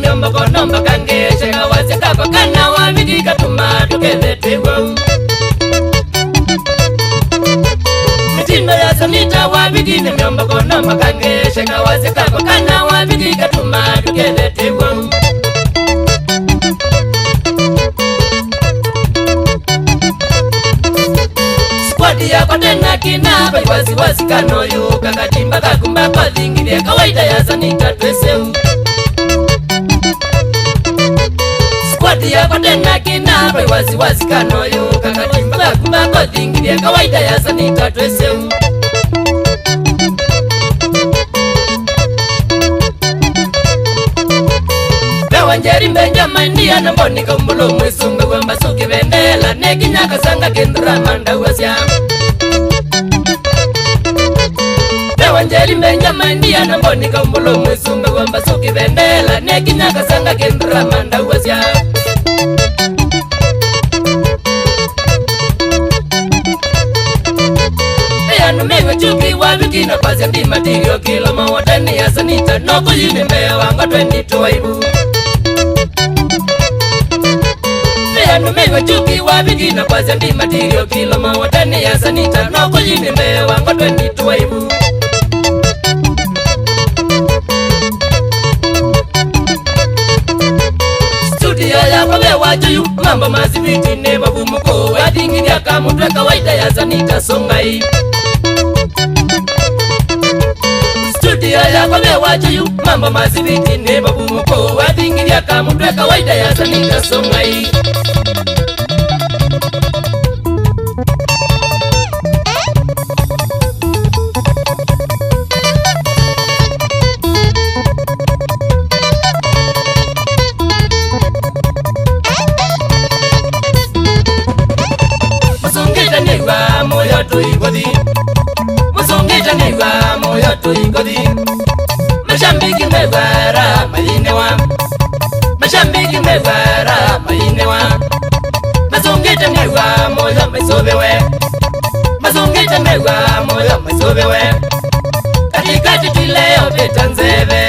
nyomba konomba kange shega wasika bakana wa bidika tuma tukeze tewo mitindo ya sanita wa bidine nyomba konomba kange shega wasika bakana wa bidika tuma tukeze tewo ya kwa tena kina bai wasi kano yu kakatimba kakumba kwa dhingine kawaida ya sanika tweseu squad ya kwa tena kina bai wasi kano yu kakatimba kakumba kwa dhingine kawaida ya sanika tweseu Wanjeri mbenja maindia na mboni kumbulo mwisunga wamba suki vendela neki nyaka sanga kendra manda wasya Wanjeri mbenja maindia na mboni kumbulo mwisunga wamba suki vendela neki nyaka sanga kendra manda wasya Numewe chuki wabikina pasi ndi matirio kilo mawatani ya sanita Noko yini mbea wanga 22 waibu Numewe chuki wabikina pasi ndi matirio kilo mawatani ya sanita Noko yini mbea wanga 22 waibu Studio ya kwa wajuyu mambo mazibiti neba bumuko Adingi ya kamutwe kawaida ya sanita songai Studio ya kwa wajuyu mambo mazibiti neba bumuko Adingi ya kamutwe kawaida ya sanita songai Moyo tuigodi Musongita newa moyo tuigodi Mashambiki mewara mainewa Mashambiki mewara mainewa Masongita newa moyo maisobewe Masongita newa moyo maisobewe Katikati tuleo betanzebe